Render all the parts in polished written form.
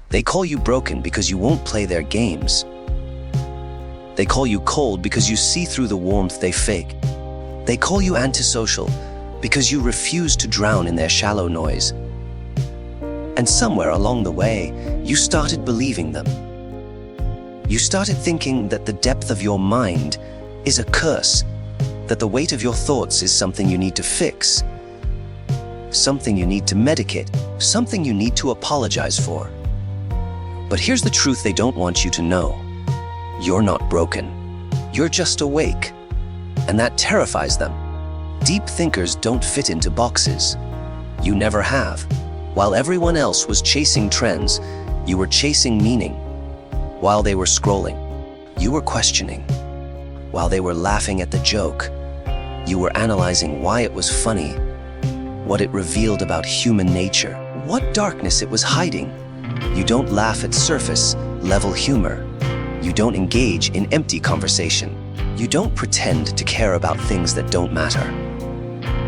They call you broken because you won't play their games. They call you cold because you see through the warmth they fake. They call you antisocial because you refuse to drown in their shallow noise. And somewhere along the way, you started believing them. You started thinking that the depth of your mind is a curse, that the weight of your thoughts is something you need to fix, something you need to medicate, something you need to apologize for. But here's the truth they don't want you to know. You're not broken. You're just awake. And that terrifies them. Deep thinkers don't fit into boxes. You never have. While everyone else was chasing trends, you were chasing meaning. While they were scrolling, you were questioning. While they were laughing at the joke, you were analyzing why it was funny, what it revealed about human nature, what darkness it was hiding. You don't laugh at surface-level humor. You don't engage in empty conversation. You don't pretend to care about things that don't matter.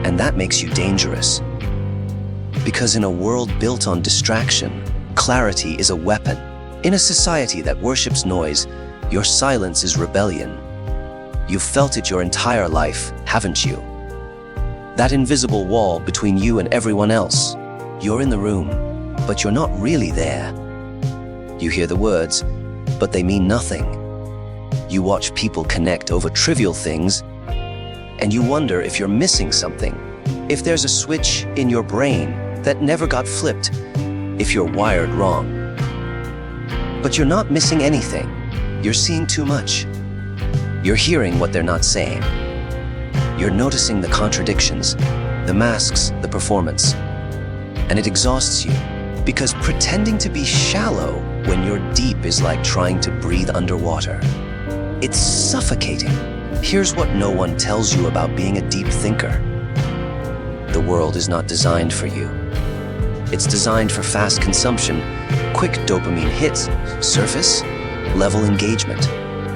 And that makes you dangerous. Because in a world built on distraction, clarity is a weapon. In a society that worships noise, your silence is rebellion. You've felt it your entire life, haven't you? That invisible wall between you and everyone else. You're in the room, but you're not really there. You hear the words, but they mean nothing. You watch people connect over trivial things, and you wonder if you're missing something, if there's a switch in your brain that never got flipped, if you're wired wrong. But you're not missing anything. You're seeing too much. You're hearing what they're not saying. You're noticing the contradictions, the masks, the performance. And it exhausts you, because pretending to be shallow when you're deep is like trying to breathe underwater. It's suffocating. Here's what no one tells you about being a deep thinker. The world is not designed for you. It's designed for fast consumption, quick dopamine hits, surface-level engagement.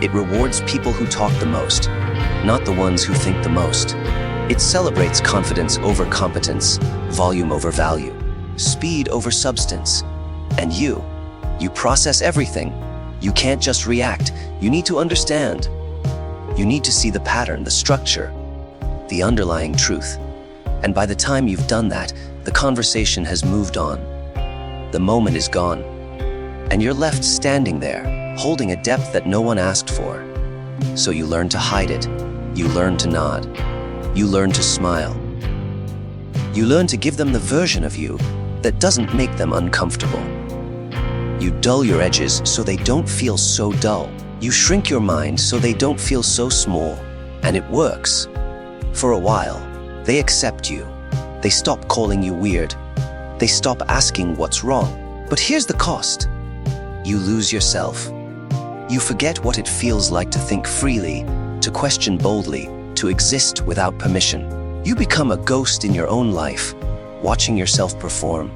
It rewards people who talk the most, not the ones who think the most. It celebrates confidence over competence, volume over value, speed over substance. And you process everything. You can't just react. You need to understand. You need to see the pattern, the structure, the underlying truth. And by the time you've done that, the conversation has moved on. The moment is gone. And you're left standing there, holding a depth that no one asked for. So you learn to hide it. You learn to nod. You learn to smile. You learn to give them the version of you that doesn't make them uncomfortable. You dull your edges so they don't feel so dull. You shrink your mind so they don't feel so small. And it works. For a while, they accept you. They stop calling you weird. They stop asking what's wrong. But here's the cost. You lose yourself. You forget what it feels like to think freely, to question boldly, to exist without permission. You become a ghost in your own life, watching yourself perform,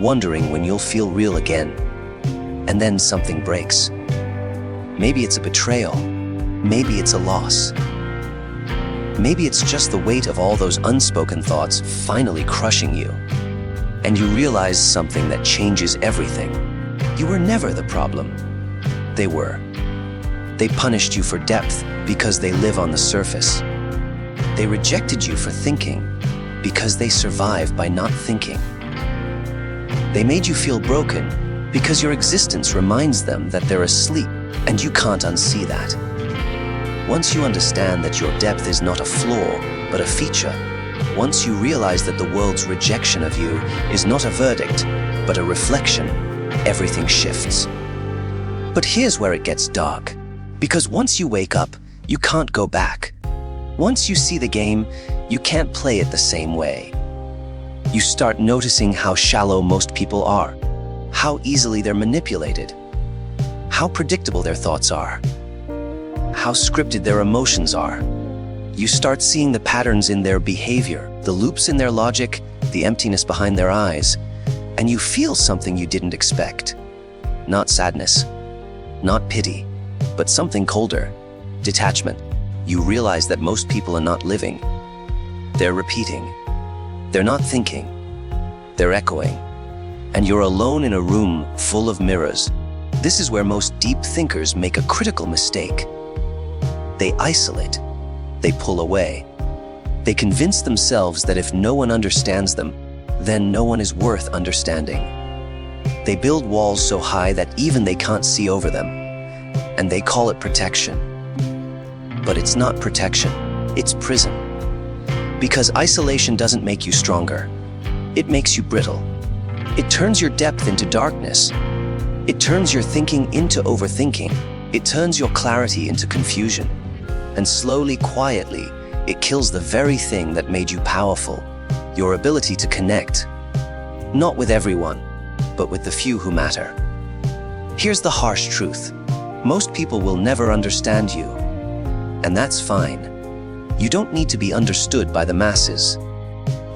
wondering when you'll feel real again. And then something breaks. Maybe it's a betrayal. Maybe it's a loss. Maybe it's just the weight of all those unspoken thoughts finally crushing you. And you realize something that changes everything. You were never the problem. They were. They punished you for depth because they live on the surface. They rejected you for thinking because they survive by not thinking. They made you feel broken because your existence reminds them that they're asleep, and you can't unsee that. Once you understand that your depth is not a flaw, but a feature, once you realize that the world's rejection of you is not a verdict, but a reflection, everything shifts. But here's where it gets dark. Because once you wake up, you can't go back. Once you see the game, you can't play it the same way. You start noticing how shallow most people are, how easily they're manipulated, how predictable their thoughts are, how scripted their emotions are. You start seeing the patterns in their behavior, the loops in their logic, the emptiness behind their eyes, and you feel something you didn't expect. Not sadness, not pity, but something colder, detachment. You realize that most people are not living. They're repeating. They're not thinking. They're echoing. and you're alone in a room full of mirrors. This is where most deep thinkers make a critical mistake. They isolate. They pull away. They convince themselves that if no one understands them, then no one is worth understanding. They build walls so high that even they can't see over them, and they call it protection. But it's not protection, it's prison. Because isolation doesn't make you stronger. It makes you brittle. It turns your depth into darkness. It turns your thinking into overthinking. It turns your clarity into confusion. And slowly, quietly, it kills the very thing that made you powerful, your ability to connect. Not with everyone, but with the few who matter. Here's the harsh truth. Most people will never understand you. And that's fine. You don't need to be understood by the masses.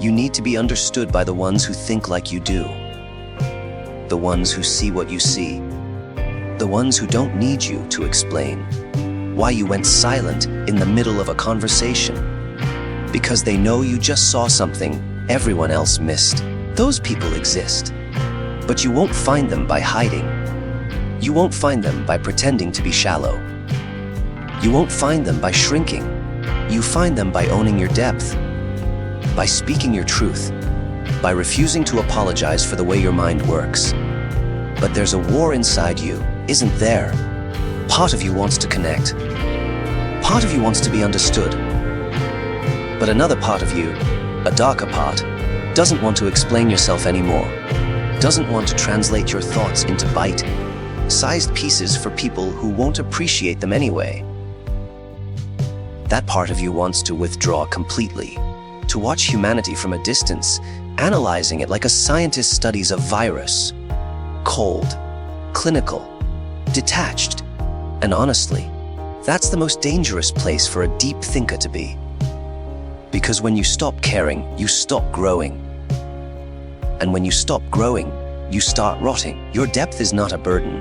You need to be understood by the ones who think like you do. The ones who see what you see. The ones who don't need you to explain why you went silent in the middle of a conversation. Because they know you just saw something everyone else missed. Those people exist. But you won't find them by hiding. You won't find them by pretending to be shallow. You won't find them by shrinking. You find them by owning your depth, by speaking your truth, by refusing to apologize for the way your mind works. But there's a war inside you, isn't there? Part of you wants to connect. Part of you wants to be understood. But another part of you, a darker part, doesn't want to explain yourself anymore, doesn't want to translate your thoughts into bite-sized pieces for people who won't appreciate them anyway. That part of you wants to withdraw completely, to watch humanity from a distance, analyzing it like a scientist studies a virus. Cold, clinical, detached. And honestly, that's the most dangerous place for a deep thinker to be. Because when you stop caring, you stop growing. And when you stop growing, you start rotting. Your depth is not a burden,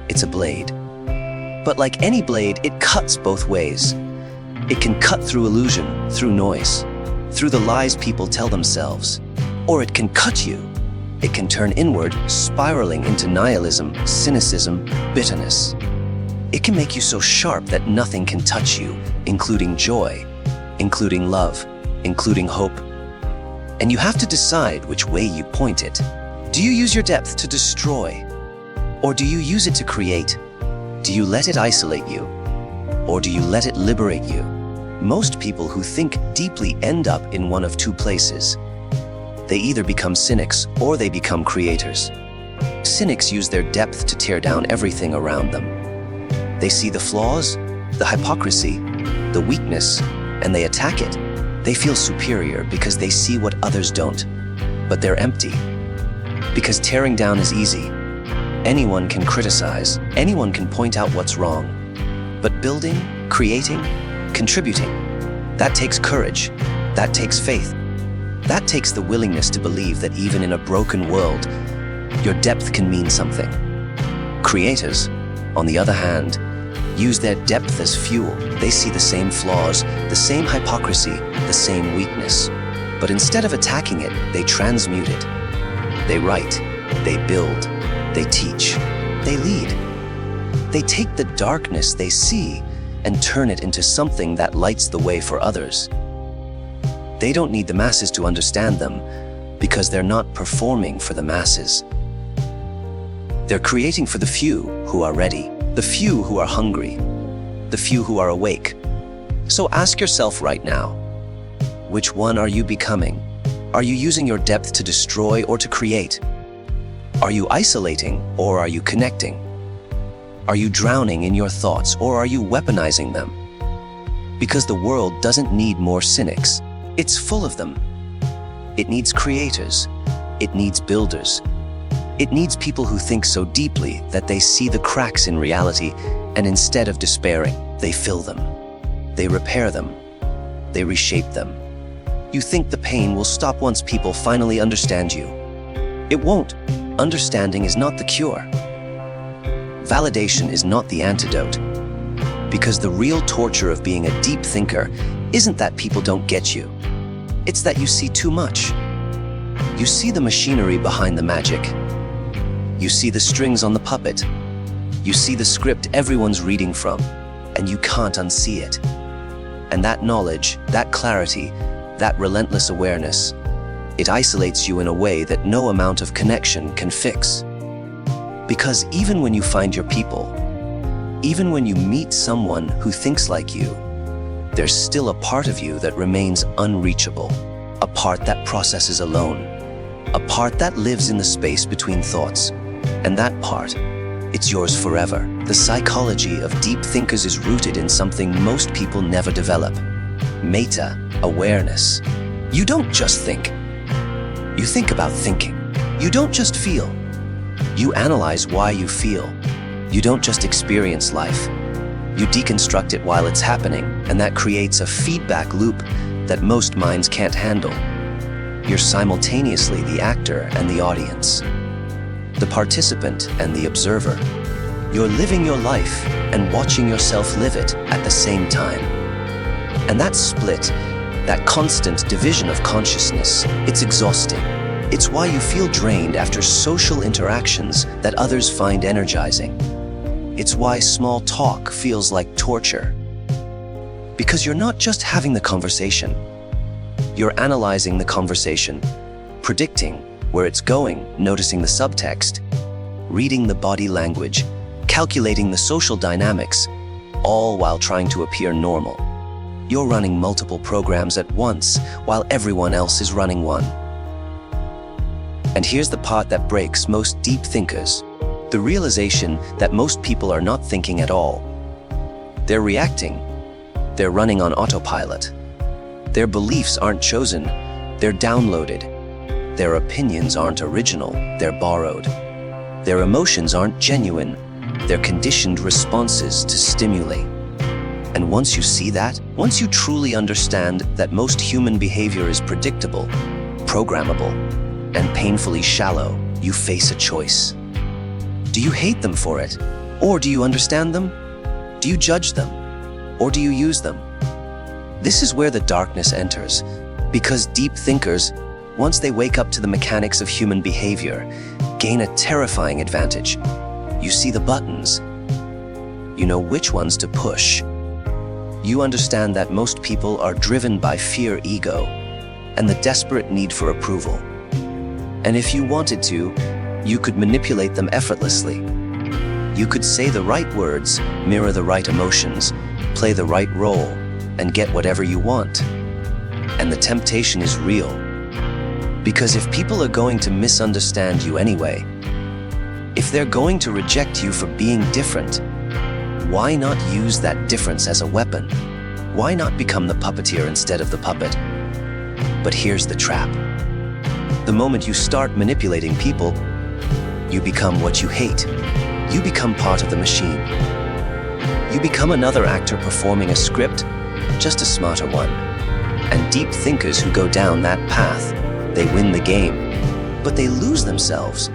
it's a blade. But like any blade, it cuts both ways. It can cut through illusion, through noise, through the lies people tell themselves. Or it can cut you. It can turn inward, spiraling into nihilism, cynicism, bitterness. It can make you so sharp that nothing can touch you, including joy, including love, including hope. And you have to decide which way you point it. Do you use your depth to destroy? Or do you use it to create? Do you let it isolate you? Or do you let it liberate you? Most people who think deeply end up in one of two places. They either become cynics or they become creators. Cynics use their depth to tear down everything around them. They see the flaws, the hypocrisy, the weakness, and they attack it. They feel superior because they see what others don't. But they're empty. Because tearing down is easy. Anyone can criticize, anyone can point out what's wrong. But building, creating, contributing, that takes courage, that takes faith. That takes the willingness to believe that even in a broken world, your depth can mean something. Creators, on the other hand, use their depth as fuel. They see the same flaws, the same hypocrisy, the same weakness. But instead of attacking it, they transmute it. They write, they build, they teach, they lead. They take the darkness they see and turn it into something that lights the way for others. They don't need the masses to understand them because they're not performing for the masses. They're creating for the few who are ready, the few who are hungry, the few who are awake. So ask yourself right now, which one are you becoming? Are you using your depth to destroy or to create? Are you isolating or are you connecting? Are you drowning in your thoughts or are you weaponizing them? Because the world doesn't need more cynics. It's full of them. It needs creators. It needs builders. It needs people who think so deeply that they see the cracks in reality and instead of despairing, they fill them. They repair them. They reshape them. You think the pain will stop once people finally understand you. It won't. Understanding is not the cure. Validation is not the antidote. Because the real torture of being a deep thinker isn't that people don't get you. It's that you see too much. You see the machinery behind the magic. You see the strings on the puppet. You see the script everyone's reading from, and you can't unsee it. And that knowledge, that clarity, that relentless awareness, it isolates you in a way that no amount of connection can fix. Because even when you find your people, even when you meet someone who thinks like you, there's still a part of you that remains unreachable, a part that processes alone, a part that lives in the space between thoughts. And that part, it's yours forever. The psychology of deep thinkers is rooted in something most people never develop: meta-awareness. You don't just think. You think about thinking. You don't just feel. You analyze why you feel. You don't just experience life. You deconstruct it while it's happening, and that creates a feedback loop that most minds can't handle. You're simultaneously the actor and the audience, the participant and the observer. You're living your life and watching yourself live it at the same time. And that split, that constant division of consciousness, it's exhausting. It's why you feel drained after social interactions that others find energizing. It's why small talk feels like torture. Because you're not just having the conversation. You're analyzing the conversation, predicting where it's going, noticing the subtext, reading the body language, calculating the social dynamics, all while trying to appear normal. You're running multiple programs at once while everyone else is running one. And here's the part that breaks most deep thinkers: the realization that most people are not thinking at all. They're reacting. They're running on autopilot. Their beliefs aren't chosen, they're downloaded. Their opinions aren't original, they're borrowed. Their emotions aren't genuine, they're conditioned responses to stimuli. And once you see that, once you truly understand that most human behavior is predictable, programmable, and painfully shallow, you face a choice. Do you hate them for it? Or do you understand them? Do you judge them? Or do you use them? This is where the darkness enters, because deep thinkers, once they wake up to the mechanics of human behavior, gain a terrifying advantage. You see the buttons. You know which ones to push. You understand that most people are driven by fear, ego, and the desperate need for approval. And if you wanted to, you could manipulate them effortlessly. You could say the right words, mirror the right emotions, play the right role, and get whatever you want. And the temptation is real. Because if people are going to misunderstand you anyway, if they're going to reject you for being different, why not use that difference as a weapon? Why not become the puppeteer instead of the puppet? But here's the trap. The moment you start manipulating people, you become what you hate. You become part of the machine. You become another actor performing a script, just a smarter one. And deep thinkers who go down that path, they win the game, but they lose themselves.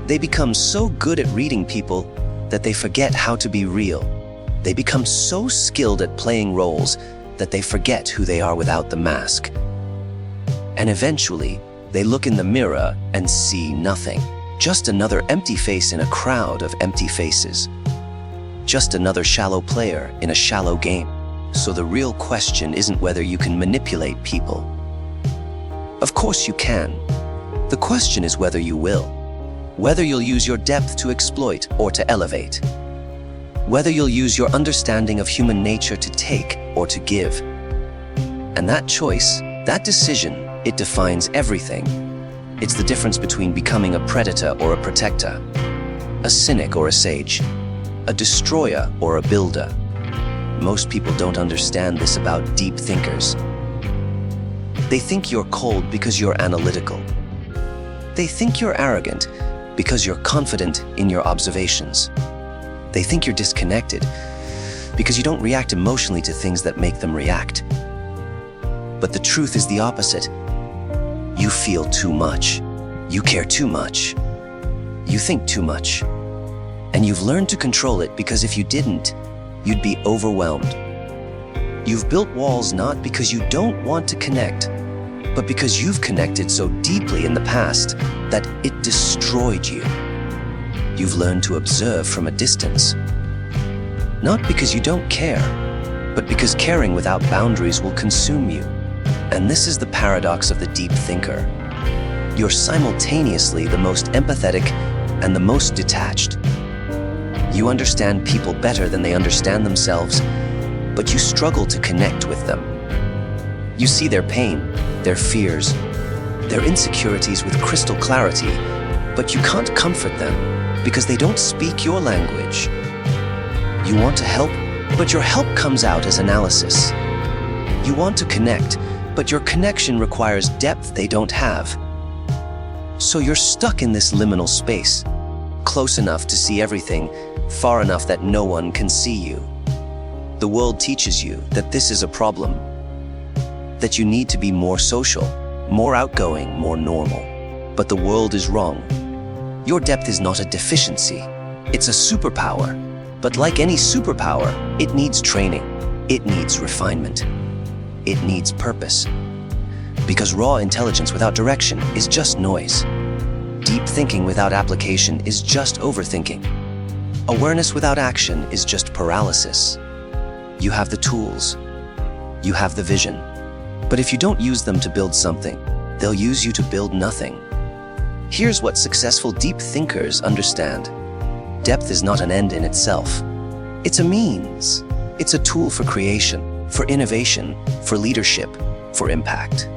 They become so good at reading people that they forget how to be real. They become so skilled at playing roles that they forget who they are without the mask. And eventually, they look in the mirror and see nothing. Just another empty face in a crowd of empty faces. Just another shallow player in a shallow game. So the real question isn't whether you can manipulate people. Of course you can. The question is whether you will. Whether you'll use your depth to exploit or to elevate. Whether you'll use your understanding of human nature to take or to give. And that choice, that decision, it defines everything. It's the difference between becoming a predator or a protector, a cynic or a sage, a destroyer or a builder. Most people don't understand this about deep thinkers. They think you're cold because you're analytical. They think you're arrogant because you're confident in your observations. They think you're disconnected because you don't react emotionally to things that make them react. But the truth is the opposite. You feel too much. You care too much. You think too much. And you've learned to control it because if you didn't, you'd be overwhelmed. You've built walls not because you don't want to connect, but because you've connected so deeply in the past that it destroyed you. You've learned to observe from a distance. Not because you don't care, but because caring without boundaries will consume you. And this is the paradox of the deep thinker. You're simultaneously the most empathetic and the most detached. You understand people better than they understand themselves, but you struggle to connect with them. You see their pain, their fears, their insecurities with crystal clarity, but you can't comfort them because they don't speak your language. You want to help, but your help comes out as analysis. You want to connect, but your connection requires depth they don't have. So you're stuck in this liminal space, close enough to see everything, far enough that no one can see you. The world teaches you that this is a problem, that you need to be more social, more outgoing, more normal. But the world is wrong. Your depth is not a deficiency, it's a superpower. But like any superpower, it needs training, it needs refinement, it needs purpose. Because raw intelligence without direction is just noise. Deep thinking without application is just overthinking. Awareness without action is just paralysis. You have the tools, you have the vision. But if you don't use them to build something, they'll use you to build nothing. Here's what successful deep thinkers understand. Depth is not an end in itself. It's a means. It's a tool for creation, for innovation, for leadership, for impact.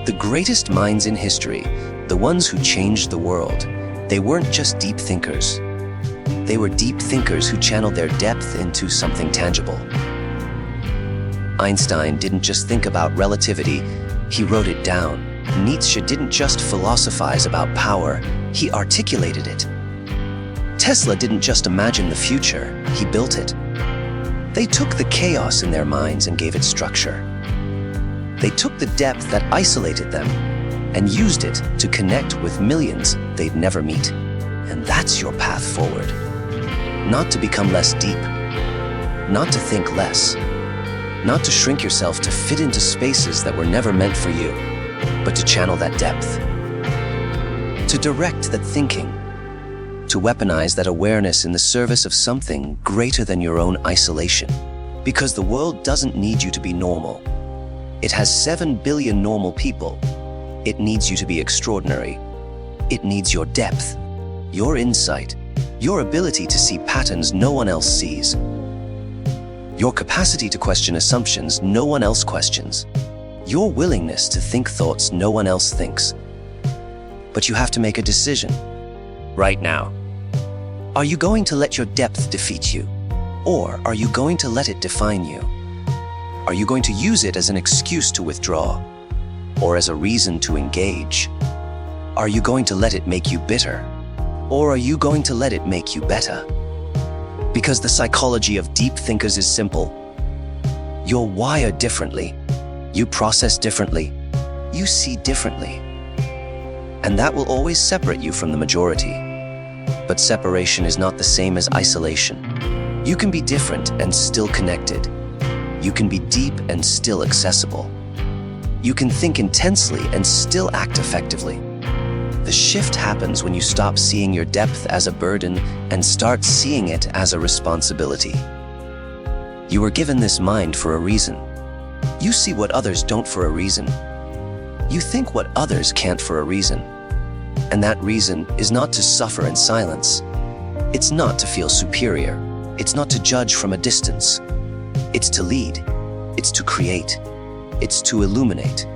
The greatest minds in history, the ones who changed the world, they weren't just deep thinkers. They were deep thinkers who channeled their depth into something tangible. Einstein didn't just think about relativity, he wrote it down. Nietzsche didn't just philosophize about power, he articulated it. Tesla didn't just imagine the future, he built it. They took the chaos in their minds and gave it structure. They took the depth that isolated them and used it to connect with millions they'd never meet. And that's your path forward. Not to become less deep, not to think less, not to shrink yourself to fit into spaces that were never meant for you, but to channel that depth, to direct that thinking, to weaponize that awareness in the service of something greater than your own isolation. Because the world doesn't need you to be normal. It has 7 billion normal people. It needs you to be extraordinary. It needs your depth, your insight, your ability to see patterns no one else sees, your capacity to question assumptions no one else questions, your willingness to think thoughts no one else thinks. But you have to make a decision right now. Are you going to let your depth defeat you? Or are you going to let it define you? Are you going to use it as an excuse to withdraw? Or as a reason to engage? Are you going to let it make you bitter? Or are you going to let it make you better? Because the psychology of deep thinkers is simple. You're wired differently. You process differently. You see differently. And that will always separate you from the majority. But separation is not the same as isolation. You can be different and still connected. You can be deep and still accessible. You can think intensely and still act effectively. The shift happens when you stop seeing your depth as a burden and start seeing it as a responsibility. You were given this mind for a reason. You see what others don't for a reason. You think what others can't for a reason. And that reason is not to suffer in silence. It's not to feel superior. It's not to judge from a distance. It's to lead. It's to create. It's to illuminate.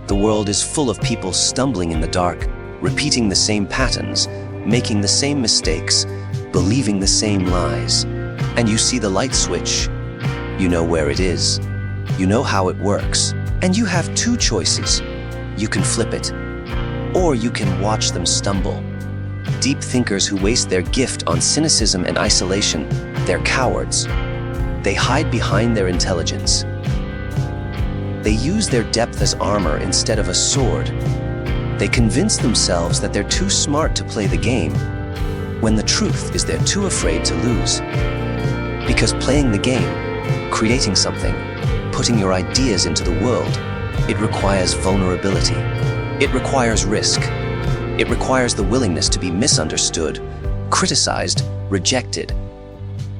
The world is full of people stumbling in the dark, repeating the same patterns, making the same mistakes, believing the same lies. And you see the light switch. You know where it is. You know how it works. And you have two choices. You can flip it, or you can watch them stumble. Deep thinkers who waste their gift on cynicism and isolation, they're cowards. They hide behind their intelligence. They use their depth as armor instead of a sword. They convince themselves that they're too smart to play the game, when the truth is they're too afraid to lose. Because playing the game, creating something, putting your ideas into the world, it requires vulnerability. It requires risk. It requires the willingness to be misunderstood, criticized, rejected.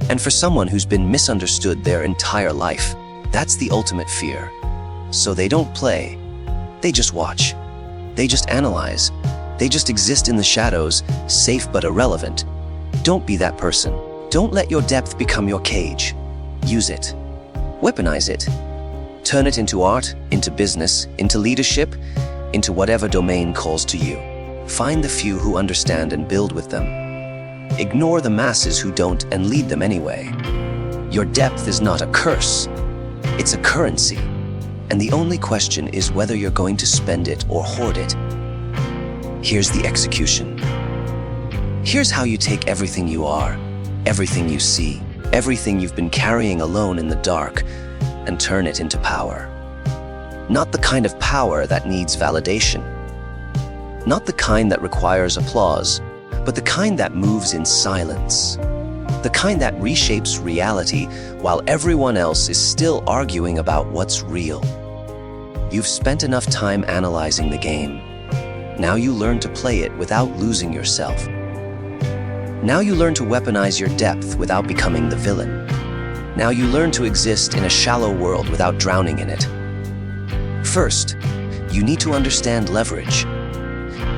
And for someone who's been misunderstood their entire life, that's the ultimate fear. So they don't play, they just watch. They just analyze. They just exist in the shadows, safe but irrelevant. Don't be that person. Don't let your depth become your cage. Use it. Weaponize it. Turn it into art, into business, into leadership, into whatever domain calls to you. Find the few who understand and build with them. Ignore the masses who don't and lead them anyway. Your depth is not a curse. It's a currency. And the only question is whether you're going to spend it or hoard it. Here's the execution. Here's how you take everything you are, everything you see, everything you've been carrying alone in the dark, and turn it into power. Not the kind of power that needs validation. Not the kind that requires applause, but the kind that moves in silence. The kind that reshapes reality while everyone else is still arguing about what's real. You've spent enough time analyzing the game. Now you learn to play it without losing yourself. Now you learn to weaponize your depth without becoming the villain. Now you learn to exist in a shallow world without drowning in it. First, you need to understand leverage.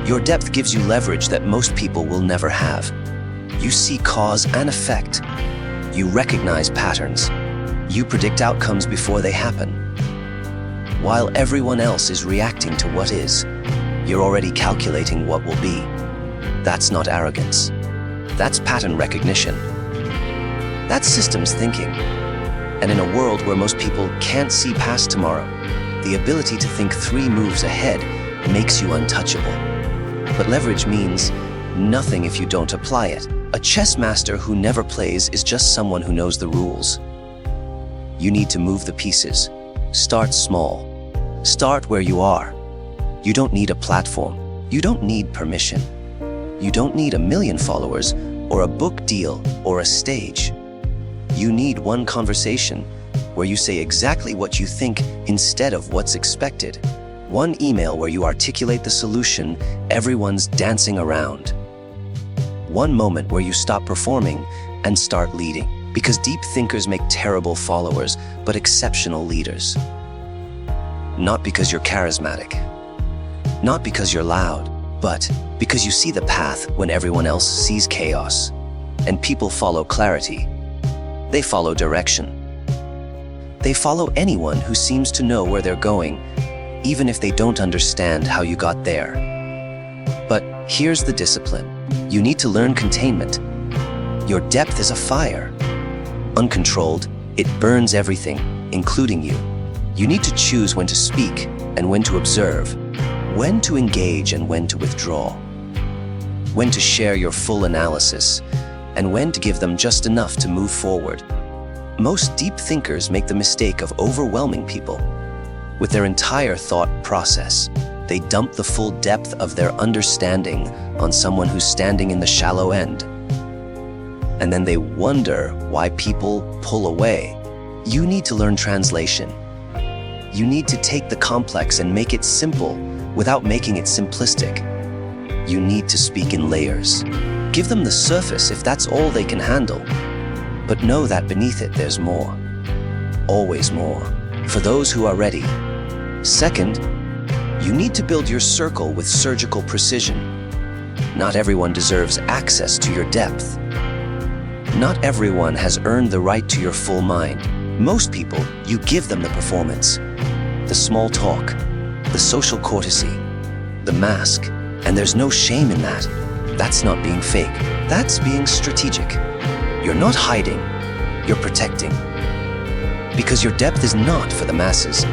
Your depth gives you leverage that most people will never have. You see cause and effect. You recognize patterns. You predict outcomes before they happen. While everyone else is reacting to what is, you're already calculating what will be. That's not arrogance. That's pattern recognition. That's systems thinking. And in a world where most people can't see past tomorrow, the ability to think 3 moves ahead makes you untouchable. But leverage means nothing if you don't apply it. A chess master who never plays is just someone who knows the rules. You need to move the pieces. Start small. Start where you are. You don't need a platform. You don't need permission. You don't need 1 million followers or a book deal or a stage. You need one conversation where you say exactly what you think instead of what's expected. One email where you articulate the solution everyone's dancing around. One moment where you stop performing and start leading. Because deep thinkers make terrible followers, but exceptional leaders. Not because you're charismatic. Not because you're loud, but because you see the path when everyone else sees chaos. And people follow clarity. They follow direction. They follow anyone who seems to know where they're going, even if they don't understand how you got there. But here's the discipline. You need to learn containment. Your depth is a fire. Uncontrolled, it burns everything, including you. You need to choose when to speak and when to observe, when to engage and when to withdraw, when to share your full analysis, and when to give them just enough to move forward. Most deep thinkers make the mistake of overwhelming people. With their entire thought process, they dump the full depth of their understanding on someone who's standing in the shallow end. And then they wonder why people pull away. You need to learn translation. You need to take the complex and make it simple without making it simplistic. You need to speak in layers. Give them the surface if that's all they can handle. But know that beneath it there's more. Always more. For those who are ready. Second, you need to build your circle with surgical precision. Not everyone deserves access to your depth. Not everyone has earned the right to your full mind. Most people, you give them the performance, the small talk, the social courtesy, the mask, and there's no shame in that. That's not being fake. That's being strategic. You're not hiding, you're protecting. Because your depth is not for the masses.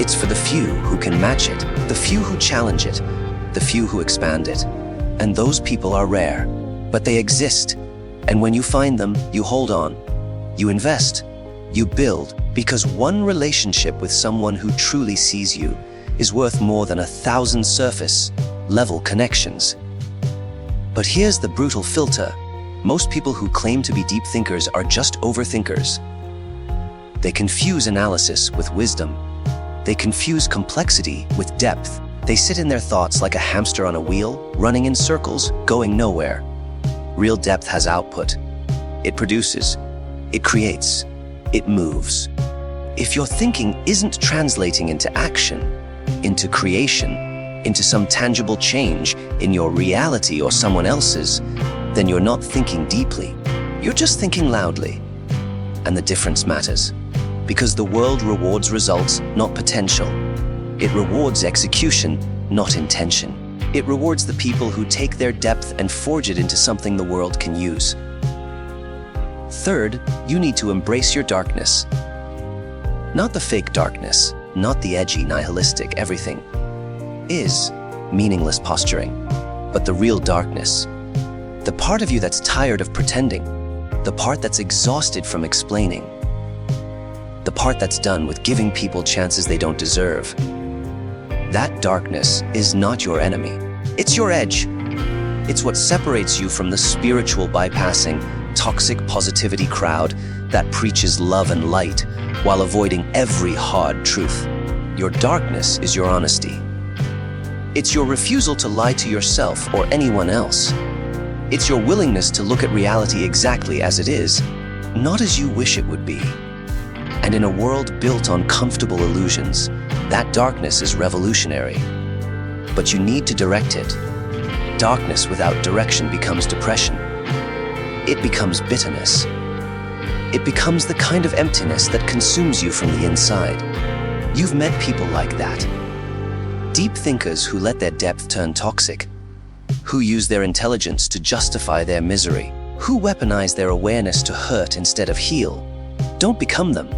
It's for the few who can match it, the few who challenge it, the few who expand it. And those people are rare, but they exist. And when you find them, you hold on, you invest, you build, because one relationship with someone who truly sees you is worth more than 1,000 surface-level connections. But here's the brutal filter. Most people who claim to be deep thinkers are just overthinkers. They confuse analysis with wisdom. They confuse complexity with depth. They sit in their thoughts like a hamster on a wheel, running in circles, going nowhere. Real depth has output. It produces, it creates, it moves. If your thinking isn't translating into action, into creation, into some tangible change in your reality or someone else's, then you're not thinking deeply. You're just thinking loudly. And the difference matters, because the world rewards results, not potential. It rewards execution, not intention. It rewards the people who take their depth and forge it into something the world can use. Third, you need to embrace your darkness. Not the fake darkness, not the edgy, nihilistic everything is meaningless posturing, but the real darkness. The part of you that's tired of pretending, the part that's exhausted from explaining, the part that's done with giving people chances they don't deserve. That darkness is not your enemy. It's your edge. It's what separates you from the spiritual bypassing, toxic positivity crowd that preaches love and light while avoiding every hard truth. Your darkness is your honesty. It's your refusal to lie to yourself or anyone else. It's your willingness to look at reality exactly as it is, not as you wish it would be. And in a world built on comfortable illusions, that darkness is revolutionary. But you need to direct it. Darkness without direction becomes depression. It becomes bitterness. It becomes the kind of emptiness that consumes you from the inside. You've met people like that. Deep thinkers who let their depth turn toxic, who use their intelligence to justify their misery, who weaponize their awareness to hurt instead of heal. Don't become them.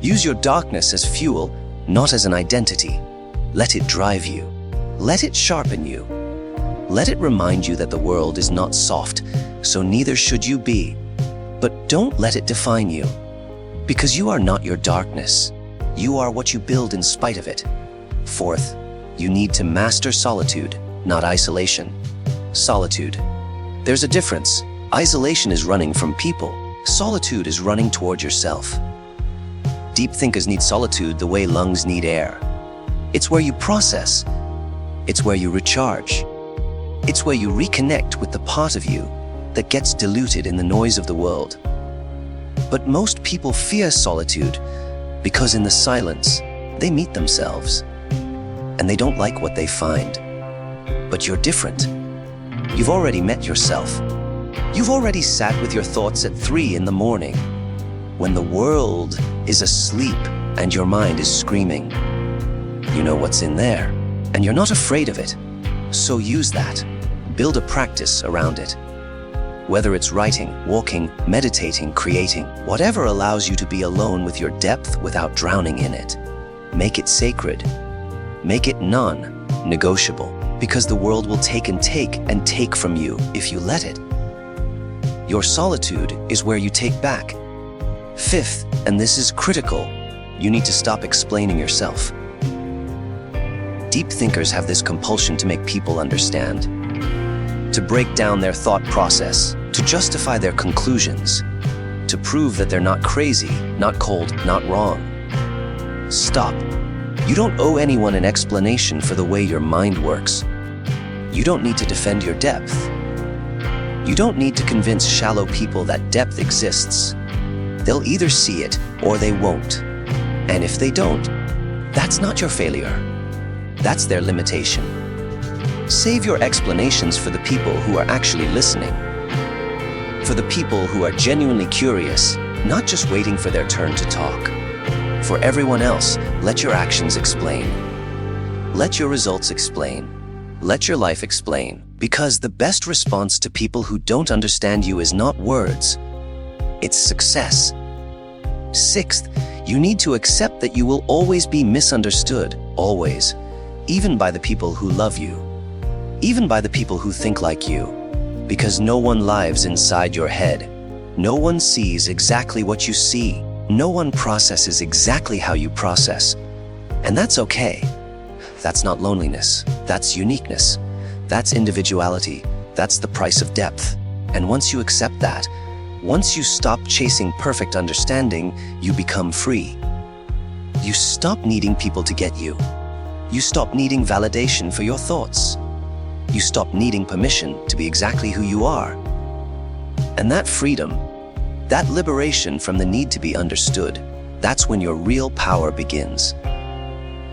Use your darkness as fuel, not as an identity. Let it drive you. Let it sharpen you. Let it remind you that the world is not soft, so neither should you be. But don't let it define you, because you are not your darkness. You are what you build in spite of it. Fourth, you need to master solitude, not isolation. Solitude. There's a difference. Isolation is running from people. Solitude is running toward yourself. Deep thinkers need solitude the way lungs need air. It's where you process. It's where you recharge. It's where you reconnect with the part of you that gets diluted in the noise of the world. But most people fear solitude because in the silence, they meet themselves. And they don't like what they find. But you're different. You've already met yourself. You've already sat with your thoughts at 3 in the morning, when the world is asleep and your mind is screaming. You know what's in there, and you're not afraid of it. So use that. Build a practice around it. Whether it's writing, walking, meditating, creating, whatever allows you to be alone with your depth without drowning in it. Make it sacred. Make it non-negotiable, because the world will take and take from you if you let it. Your solitude is where you take back. Fifth, and this is critical, you need to stop explaining yourself. Deep thinkers have this compulsion to make people understand, to break down their thought process, to justify their conclusions, to prove that they're not crazy, not cold, not wrong. Stop. You don't owe anyone an explanation for the way your mind works. You don't need to defend your depth. You don't need to convince shallow people that depth exists. They'll either see it or they won't. And if they don't, that's not your failure. That's their limitation. Save your explanations for the people who are actually listening. For the people who are genuinely curious, not just waiting for their turn to talk. For everyone else, let your actions explain. Let your results explain. Let your life explain. Because the best response to people who don't understand you is not words. It's success. Sixth, you need to accept that you will always be misunderstood, always. Even by the people who love you. Even by the people who think like you. Because no one lives inside your head. No one sees exactly what you see. No one processes exactly how you process. And that's okay. That's not loneliness. That's uniqueness. That's individuality. That's the price of depth. And once you accept that, once you stop chasing perfect understanding, you become free. You stop needing people to get you. You stop needing validation for your thoughts. You stop needing permission to be exactly who you are. And that freedom, that liberation from the need to be understood, that's when your real power begins.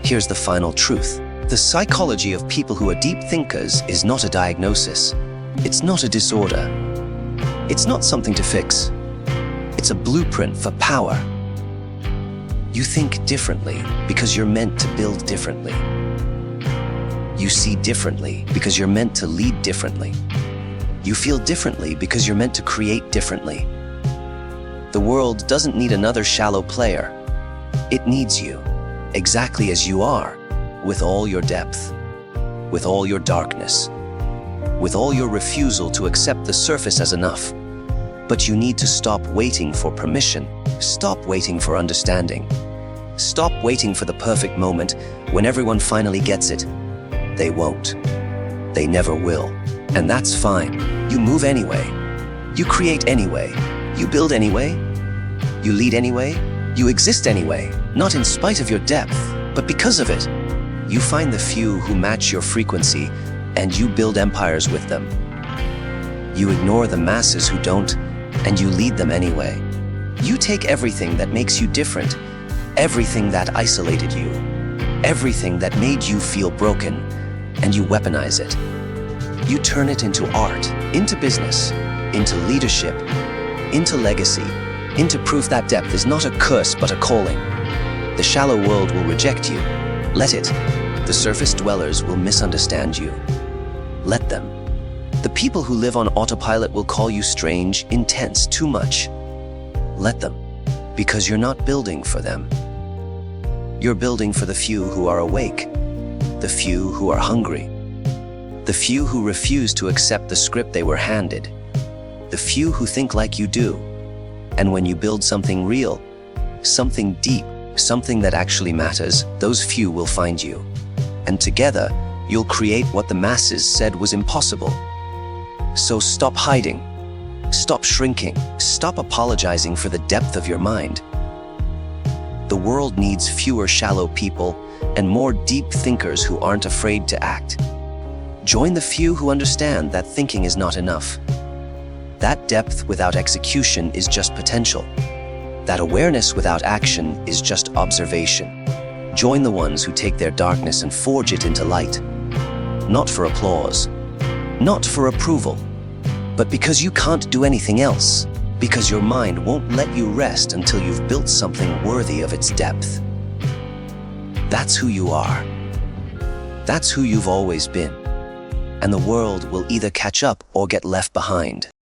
Here's the final truth. The psychology of people who are deep thinkers is not a diagnosis. It's not a disorder. It's not something to fix. It's a blueprint for power. You think differently because you're meant to build differently. You see differently because you're meant to lead differently. You feel differently because you're meant to create differently. The world doesn't need another shallow player. It needs you, exactly as you are, with all your depth, with all your darkness, with all your refusal to accept the surface as enough. But you need to stop waiting for permission. Stop waiting for understanding. Stop waiting for the perfect moment when everyone finally gets it. They won't. They never will. And that's fine. You move anyway. You create anyway. You build anyway. You lead anyway. You exist anyway. Not in spite of your depth, but because of it. You find the few who match your frequency, and you build empires with them. You ignore the masses who don't, and you lead them anyway. You take everything that makes you different, everything that isolated you, everything that made you feel broken, and you weaponize it. You turn it into art, into business, into leadership, into legacy, into proof that depth is not a curse but a calling. The shallow world will reject you. Let it. The surface dwellers will misunderstand you. Let them. The people who live on autopilot will call you strange, intense, too much. Let them, because you're not building for them. You're building for the few who are awake, the few who are hungry, the few who refuse to accept the script they were handed, the few who think like you do. And when you build something real, something deep, something that actually matters, those few will find you. And together, you'll create what the masses said was impossible. So stop hiding. Stop shrinking. Stop apologizing for the depth of your mind. The world needs fewer shallow people and more deep thinkers who aren't afraid to act. Join the few who understand that thinking is not enough. That depth without execution is just potential. That awareness without action is just observation. Join the ones who take their darkness and forge it into light. Not for applause, not for approval, but because you can't do anything else. Because your mind won't let you rest until you've built something worthy of its depth. That's who you are. That's who you've always been. And the world will either catch up or get left behind.